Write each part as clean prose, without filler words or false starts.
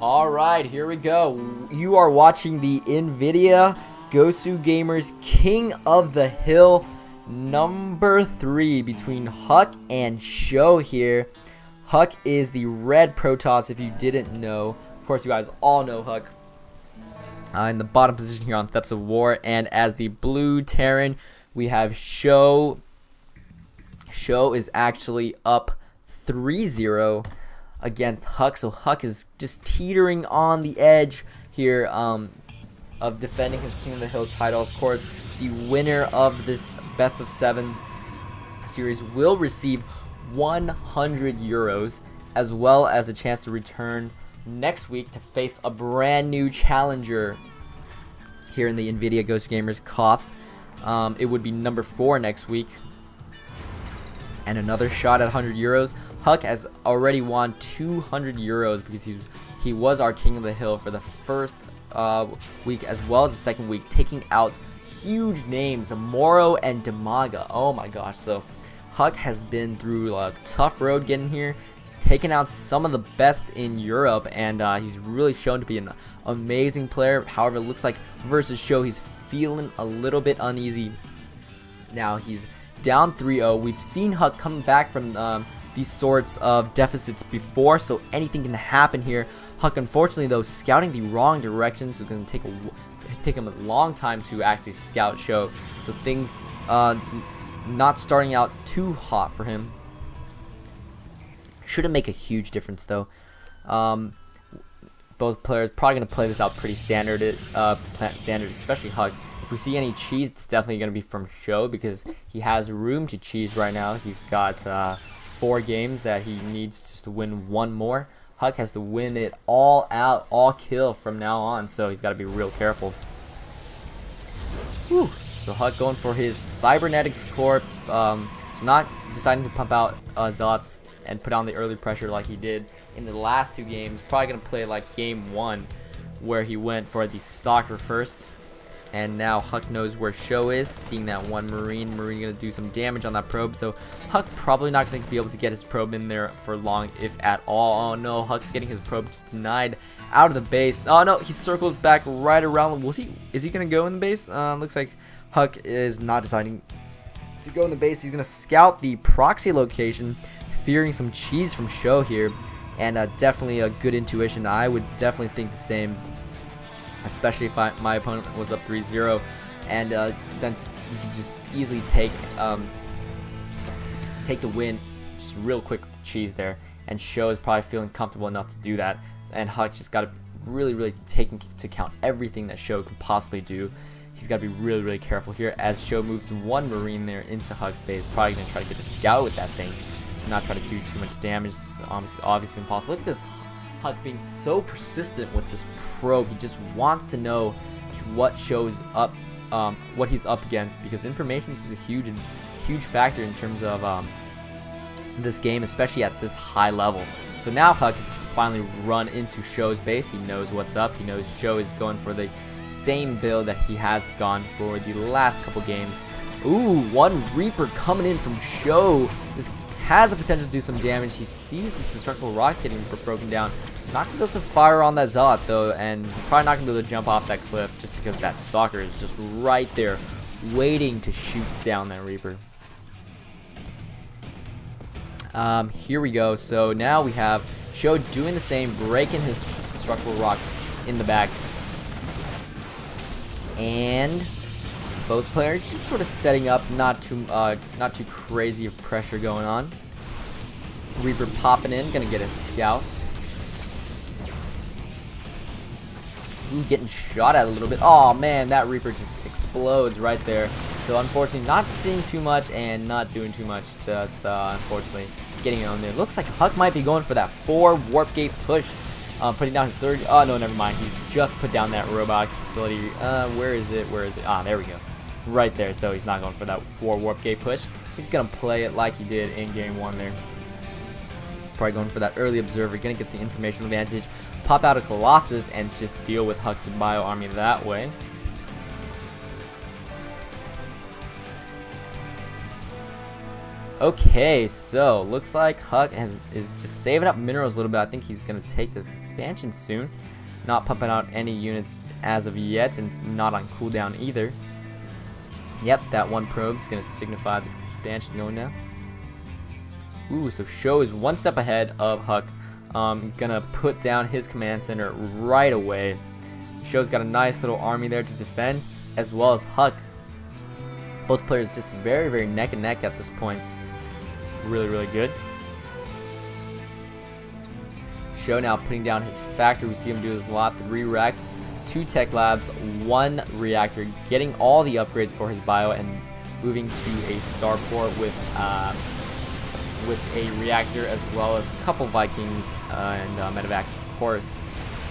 Alright, here we go. You are watching the NVIDIA GosuGamers King of the Hill number 3 between Huck and Sjow here. Huck is the red Protoss, if you didn't know. Of course, you guys all know Huck. In the bottom position here on Thefts of War. And as the blue Terran, we have Sjow. Sjow is actually up 3-0 against Huck, so Huck is just teetering on the edge here of defending his King of the Hill title. Of course, the winner of this best of 7 series will receive 100 euros, as well as a chance to return next week to face a brand new challenger here in the NVIDIA GosuGamers KOTH. It would be number 4 next week, and another shot at 100 euros. Huck has already won 200 euros because he was our King of the Hill for the first week as well as the second week, taking out huge names, Moro and Demaga. Oh my gosh, so Huck has been through a tough road getting here. He's taken out some of the best in Europe, and he's really shown to be an amazing player. However, it looks like versus Sjow, he's feeling a little bit uneasy. Now he's down 3-0. We've seen Huck come back from these sorts of deficits before, so anything can happen here. Huck, unfortunately, though, scouting the wrong direction, so it's going to take him a long time to actually scout Sjow. So things not starting out too hot for him. Shouldn't make a huge difference, though. Both players probably going to play this out pretty standard, especially Huck. If we see any cheese, it's definitely going to be from Sjow because he has room to cheese right now. He's got 4 games that he needs just to win 1 more. Huck has to win it all out, all kill from now on, so he's got to be real careful. Whew. So Huck going for his cybernetic core, so not deciding to pump out Zealots and put on the early pressure like he did in the last 2 games. Probably going to play like game 1 where he went for the stalker first. And now Huck knows where Sjow is, seeing that one Marine going to do some damage on that probe. So Huck probably not going to be able to get his probe in there for long, if at all. Oh no, Huck's getting his probe just denied out of the base. Oh no, he circles back right around. Is he going to go in the base? Looks like Huck is not deciding to go in the base. He's going to scout the proxy location, fearing some cheese from Sjow here. And definitely a good intuition. I would definitely think the same, especially if my opponent was up 3-0, and since you can just easily take the win, just real quick cheese there, and Sjow is probably feeling comfortable enough to do that, and Huck just got to really take into account everything that Sjow could possibly do. He's got to be really careful here as Sjow moves 1 Marine there into Huck's base, probably going to try to get a scout with that thing, not try to do too much damage. It's obviously impossible. Look at this Huck being so persistent with this probe. He just wants to know what shows up, what he's up against, because information is a huge factor in terms of this game, especially at this high level. So now Huck has finally run into Sjow's base. He knows what's up. He knows Sjow is going for the same build that he has gone for the last couple games. Ooh, 1 Reaper coming in from Sjow. This has the potential to do some damage. He sees this destructible rock getting broken down. Not going to be able to fire on that Zealot though, and probably not going to be able to jump off that cliff just because that Stalker is just right there waiting to shoot down that Reaper. Here we go. So now we have Sjow doing the same, breaking his destructible rocks in the back. And both players just sort of setting up, not too crazy of pressure going on. Reaper popping in, gonna get a scout. Ooh, getting shot at a little bit. Oh man, that Reaper just explodes right there. So unfortunately, not seeing too much and not doing too much. Just unfortunately getting on there. Looks like Huck might be going for that 4 warp gate push. Putting down his 3rd. Oh no, never mind. He's just put down that robotics facility. Where is it? Where is it? Ah, there we go. Right there. So he's not going for that 4 warp gate push. He's gonna play it like he did in game 1 there. Probably going for that early observer. Gonna get the information advantage. Pop out a Colossus and just deal with Huck's bio army that way. Okay, so looks like Huck is just saving up minerals a little bit. I think he's gonna take this expansion soon. Not pumping out any units as of yet, and not on cooldown either. Yep, that one probe is gonna signify this expansion going now. Ooh, so Sjow is one step ahead of Huck. Gonna put down his command center right away. Sjow's got a nice little army there to defend, as well as Huck. Both players just very, very neck and neck at this point. Really, really good. Sjow now putting down his factory. We see him do this a lot. 3 racks, 2 tech labs, 1 reactor, getting all the upgrades for his bio, and moving to a starport with a reactor, as well as a couple Vikings and medevacs, of course.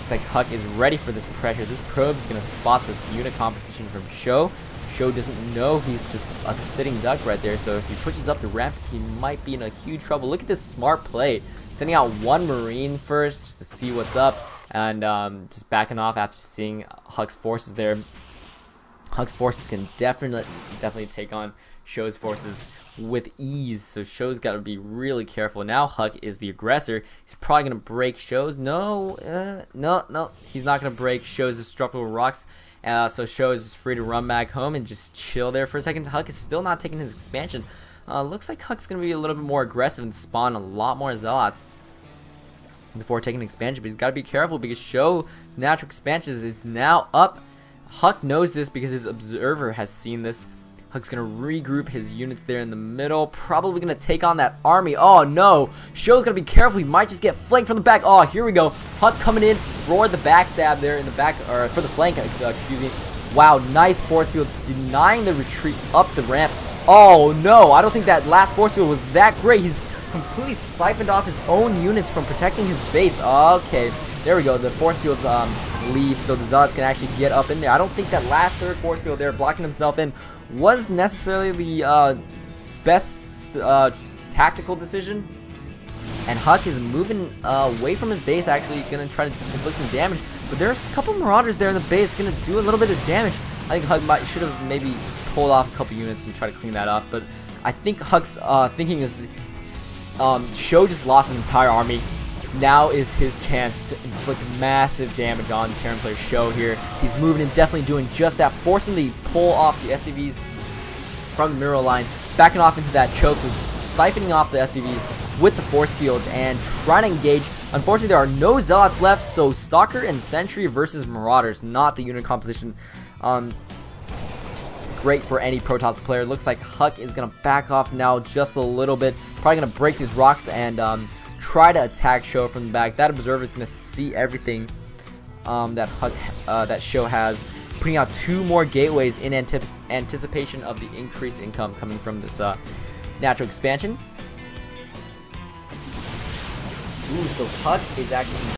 It's like Huck is ready for this pressure. This probe is going to spot this unit composition from Sjow. Sjow doesn't know he's just a sitting duck right there, so if he pushes up the ramp, he might be in a huge trouble. Look at this smart play. Sending out 1 Marine first just to see what's up, and just backing off after seeing Huck's forces there. Huck's forces can definitely take on Sjow's forces with ease, so Sjow's got to be really careful. Now Huck is the aggressor. He's probably going to break Sjow's. No, he's not going to break Sjow's destructible rocks. So Sjow is free to run back home and just chill there for a second. Huck is still not taking his expansion. Looks like Huck's going to be a little bit more aggressive and spawn a lot more zealots before taking expansion, but he's got to be careful because Sjow's natural expansion is now up. Huck knows this because his observer has seen this. Huck's going to regroup his units there in the middle, probably going to take on that army. Oh no, Sjow's going to be careful. He might just get flanked from the back. Oh, here we go. Huck coming in, roared the backstab there in the back, or for the flank, excuse me. Wow, nice force field, denying the retreat up the ramp. Oh no, I don't think that last force field was that great. He's completely siphoned off his own units from protecting his base. Okay, there we go. The force fields leave, so the zealots can actually get up in there. I don't think that last 3rd force field there, blocking himself in, was necessarily the best just tactical decision. And Huck is moving away from his base, actually going to try to inflict some damage. But there's a couple marauders there in the base, going to do a little bit of damage. I think Huck should have maybe pulled off a couple units and try to clean that up. But I think Huck's thinking is Sjow just lost his entire army. Now is his chance to inflict massive damage on Terran player Sjow here. He's moving and definitely doing just that, forcing the pull off the SCVs from the mineral line, backing off into that choke, siphoning off the SCVs with the force fields and trying to engage. Unfortunately, there are no zealots left, so Stalker and Sentry versus Marauders, not the unit composition. Great for any Protoss player. Looks like Huck is going to back off now just a little bit. Probably going to break these rocks and try to attack Sjow from the back. That observer is going to see everything that Sjow has, putting out 2 more gateways in anticipation of the increased income coming from this natural expansion. Ooh, so Huck is actually